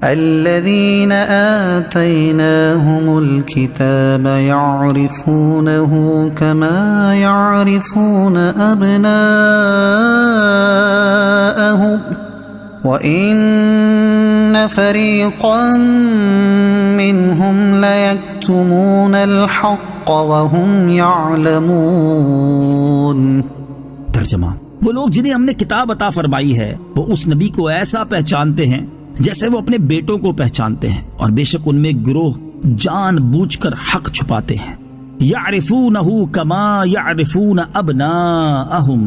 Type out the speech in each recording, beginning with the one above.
الذين آتيناهم الكتاب يعرفونه كما يعرفون أبناءهم وإن فريقا منهم ليكتمون الحق وهم يعلمون۔ ترجمہ: وہ لوگ جنہیں ہم نے کتاب عطا فرمائی ہے وہ اس نبی کو ایسا پہچانتے ہیں جیسے وہ اپنے بیٹوں کو پہچانتے ہیں، اور بے شک ان میں گروہ جان بوجھ کر حق چھپاتے ہیں۔ یعرفونہ کما یعرفون ابناءہم،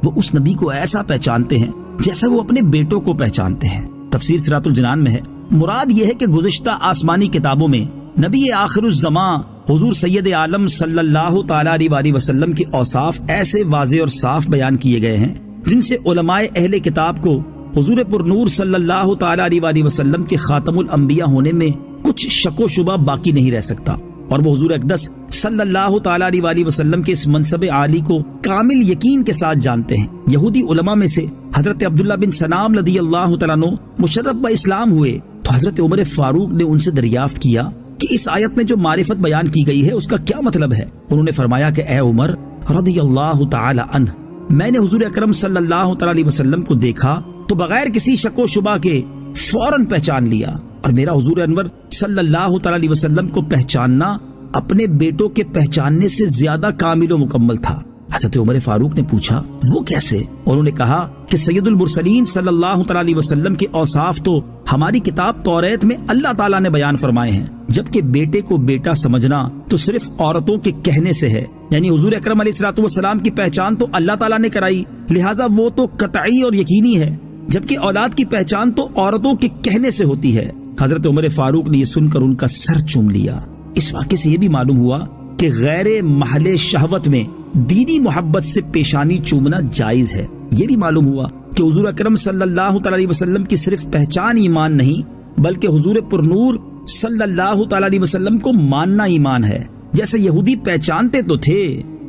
وہ اس نبی کو ایسا پہچانتے ہیں جیسے وہ اپنے بیٹوں کو پہچانتے ہیں۔ تفسیر صراط الجنان میں ہے، مراد یہ ہے کہ گزشتہ آسمانی کتابوں میں نبی آخر الزمان حضور سید عالم صلی اللہ تعالی علیہ وسلم کے اوصاف ایسے واضح اور صاف بیان کیے گئے ہیں جن سے علماء اہل کتاب کو حضور پر نور صلی اللہ تعالی علیہ وسلم کے خاتم الانبیاء ہونے میں کچھ شک و شبہ باقی نہیں رہ سکتا، اور وہ حضور اقدس صلی اللہ تعالی علیہ وسلم کے اس منصب عالی کو کامل یقین کے ساتھ جانتے ہیں۔ یہودی علماء میں سے حضرت عبداللہ بن سلام رضی اللہ تعالیٰ عنہ مشرف اسلام ہوئے تو حضرت عمر فاروق نے ان سے دریافت کیا کہ اس آیت میں جو معرفت بیان کی گئی ہے اس کا کیا مطلب ہے؟ انہوں نے فرمایا کہ اے عمر رضی اللہ تعالی عنہ، میں نے حضور اکرم صلی اللہ تعالی علیہ وسلم کو دیکھا تو بغیر کسی شک و شبہ کے فوراً پہچان لیا، اور میرا حضور انور صلی اللہ تعالی علیہ وسلم کو پہچاننا اپنے بیٹوں کے پہچاننے سے زیادہ کامل و مکمل تھا۔ حضرت عمر فاروق نے پوچھا وہ کیسے؟ انہوں نے کہا کہ سید المرسلین صلی اللہ تعالی علیہ وسلم کے اوصاف تو ہماری کتاب توریت میں اللہ تعالیٰ نے بیان فرمائے ہیں، جبکہ بیٹے کو بیٹا سمجھنا تو صرف عورتوں کے کہنے سے ہے، یعنی حضور اکرم علیہ الصلوۃ والسلام کی پہچان تو اللہ تعالیٰ نے کرائی، لہٰذا وہ تو قطعی اور یقینی ہے، جبکہ اولاد کی پہچان تو عورتوں کے کہنے سے ہوتی ہے۔ حضرت عمر فاروق نے یہ سن کر ان کا سر چوم لیا۔ اس واقعے سے یہ بھی معلوم ہوا کہ غیر محل شہوت میں دینی محبت سے پیشانی چومنا جائز ہے۔ یہ بھی معلوم ہوا کہ حضور اکرم صلی اللہ تعالی علیہ وسلم کی صرف پہچان ایمان نہیں بلکہ حضور پر نور صلی اللہ تعالی علیہ وسلم کو ماننا ایمان ہے۔ جیسے یہودی پہچانتے تو تھے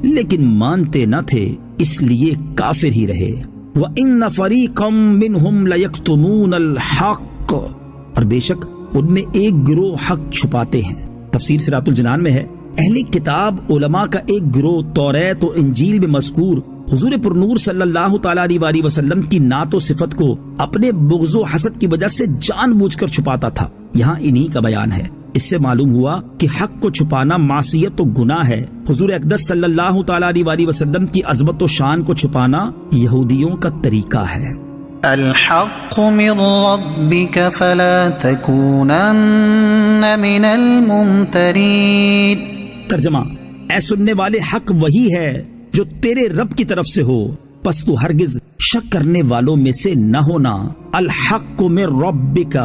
لیکن مانتے نہ تھے، اس لیے کافر ہی رہے۔ وَإِنَّ فَرِيقًا مِّنْهُمْ لَيَكْتُمُونَ الْحَقَّ، اور بے شک ان میں ایک گروہ حق چھپاتے ہیں۔ تفسیر صراط الجنان میں ہے، اہل کتاب علماء کا ایک گروہ توریت اور انجیل میں مذکور حضور پر نور صلی اللہ تعالی علیہ وسلم کی نعت و صفت کو اپنے بغض و حسد کی وجہ سے جان بوجھ کر چھپاتا تھا۔ یہاں انہی کا بیان ہے۔ اس سے معلوم ہوا کہ حق کو چھپانا معصیت و گناہ ہے۔ حضور اقدس صلی اللہ تعالی علیہ وسلم کی عظمت و شان کو چھپانا یہودیوں کا طریقہ ہے۔ الحق من ربك فلا تكونن من الممترین۔ ترجمہ: اے سننے والے، حق وہی ہے جو تیرے رب کی طرف سے ہو، پس تو ہرگز شک کرنے والوں میں سے نہ ہونا۔ الحق من ربک،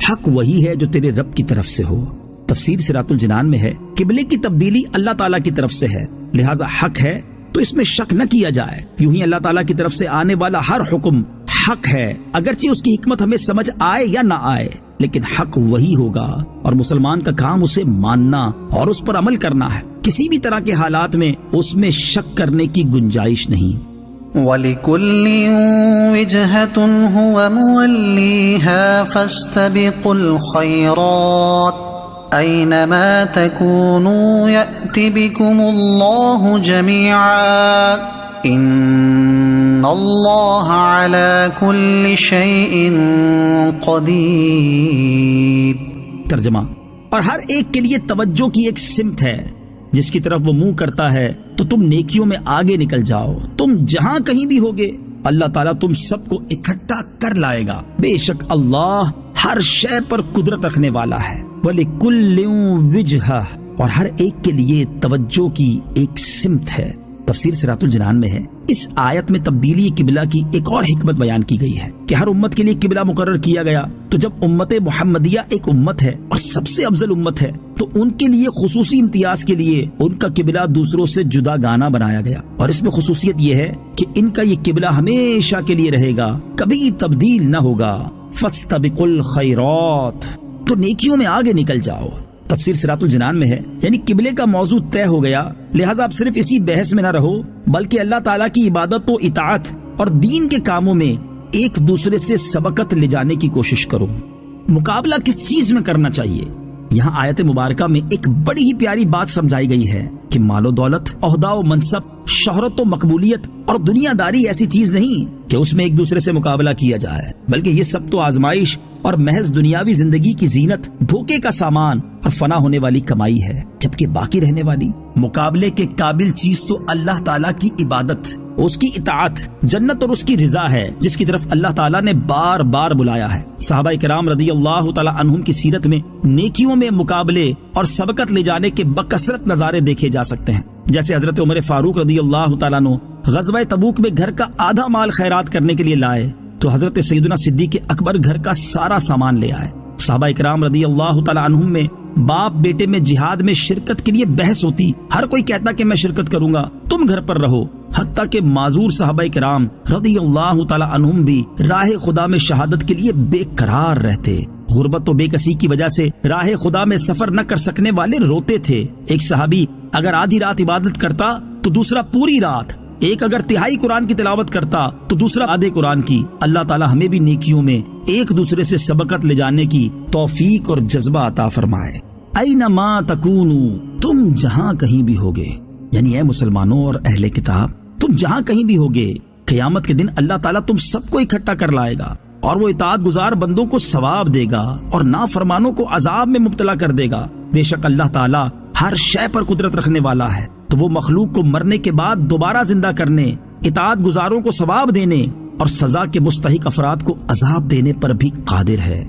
حق وہی ہے جو تیرے رب کی طرف سے ہو۔ تفسیر صراط الجنان میں ہے، قبلے کی تبدیلی اللہ تعالیٰ کی طرف سے ہے، لہٰذا حق ہے تو اس میں شک نہ کیا جائے۔ یوں ہی اللہ تعالیٰ کی طرف سے آنے والا ہر حکم حق ہے، اگرچہ اس کی حکمت ہمیں سمجھ آئے یا نہ آئے، لیکن حق وہی ہوگا، اور مسلمان کا کام اسے ماننا اور اس پر عمل کرنا ہے۔ کسی بھی طرح کے حالات میں اس میں شک کرنے کی گنجائش نہیں۔ وَلِكُلٍّ وِجْهَةٌ هُوَ مُوَلِّيهَا فَاسْتَبِقُوا الْخَيْرَاتِ أَيْنَمَا تَكُونُوا يَأْتِ بِكُمُ اللَّهُ جَمِيعًا إِنَّ اللَّهَ عَلَى كُلِّ شَيْءٍ قَدِيرٌ۔ ترجمہ: اور ہر ایک کے لیے توجہ کی ایک سمت ہے، جس کی طرف وہ منہ کرتا ہے تو تم نیکیوں میں آگے نکل جاؤ۔ تم جہاں کہیں بھی ہوگے اللہ تعالیٰ تم سب کو اکٹھا کر لائے گا، بے شک اللہ ہر شے پر قدرت رکھنے والا ہے۔ وَلِكُلٍّ وِجْهَةٌ، اور ہر ایک کے لیے توجہ کی ایک سمت ہے۔ تفسیر صراط الجنان میں ہے، اس آیت میں تبدیلی قبلہ کی ایک اور حکمت بیان کی گئی ہے کہ ہر امت کے لیے قبلہ مقرر کیا گیا، تو جب امت محمدیہ ایک امت ہے اور سب سے افضل امت ہے تو ان کے لیے خصوصی امتیاز کے لیے ان کا قبلہ دوسروں سے جدا گانا بنایا گیا، اور اس میں خصوصیت یہ ہے کہ ان کا یہ قبلہ ہمیشہ کے لیے رہے گا، کبھی تبدیل نہ ہوگا۔ فاستبقوا الخیرات، تو نیکیوں میں آگے نکل جاؤ۔ تفسیر صراط الجنان میں ہے، یعنی قبلے کا موضوع طے ہو گیا، لہٰذا اب صرف اسی بحث میں نہ رہو بلکہ اللہ تعالیٰ کی عبادت و اطاعت اور دین کے کاموں میں ایک دوسرے سے سبقت لے جانے کی کوشش کرو۔ مقابلہ کس چیز میں کرنا چاہیے؟ یہاں آیت مبارکہ میں ایک بڑی ہی پیاری بات سمجھائی گئی ہے کہ مال و دولت، عہدہ و منصب، شہرت و مقبولیت اور دنیا داری ایسی چیز نہیں کہ اس میں ایک دوسرے سے مقابلہ کیا جائے، بلکہ یہ سب تو آزمائش اور محض دنیاوی زندگی کی زینت، دھوکے کا سامان اور فنا ہونے والی کمائی ہے، جبکہ باقی رہنے والی مقابلے کے قابل چیز تو اللہ تعالیٰ کی عبادت، اس کی اطاعت، جنت اور اس کی رضا ہے، جس کی طرف اللہ تعالیٰ نے بار بار بلایا ہے۔ صحابہ کرام رضی اللہ تعالیٰ عنہم کی سیرت میں نیکیوں میں مقابلے اور سبقت لے جانے کے بکثرت نظارے دیکھے جا سکتے ہیں، جیسے حضرت عمر فاروق رضی اللہ تعالیٰ عنہ غزوہ تبوک میں گھر کا آدھا مال خیرات کرنے کے لیے لائے تو حضرت سیدنا صدیق اکبر گھر کا سارا سامان لے آئے۔ صحابہ کرام رضی اللہ تعالیٰ عنہم میں باپ بیٹے میں جہاد میں شرکت کے لیے بحث ہوتی، ہر کوئی کہتا کہ میں شرکت کروں گا، تم گھر پر رہو، حتیٰ کہ معذور صحابہ کرام رضی اللہ تعالیٰ عنہم بھی راہ خدا میں شہادت کے لیے بے قرار رہتے۔ غربت و بے کسی کی وجہ سے راہ خدا میں سفر نہ کر سکنے والے روتے تھے۔ ایک صحابی اگر آدھی رات عبادت کرتا تو دوسرا پوری رات، ایک اگر تہائی قرآن کی تلاوت کرتا تو دوسرا آدھے قرآن کی۔ اللہ تعالیٰ ہمیں بھی نیکیوں میں ایک دوسرے سے سبقت لے جانے کی توفیق اور جذبہ عطا فرمائے۔ اینما تکونوا، تم جہاں کہیں بھی ہوگے، یعنی اے مسلمانوں اور اہل کتاب، تم جہاں کہیں بھی ہوگے، قیامت کے دن اللہ تعالیٰ تم سب کو اکٹھا کر لائے گا اور وہ اطاعت گزار بندوں کو ثواب دے گا اور نافرمانوں کو عذاب میں مبتلا کر دے گا۔ بے شک اللہ تعالیٰ ہر شے پر قدرت رکھنے والا ہے، تو وہ مخلوق کو مرنے کے بعد دوبارہ زندہ کرنے، اطاعت گزاروں کو ثواب دینے اور سزا کے مستحق افراد کو عذاب دینے پر بھی قادر ہے۔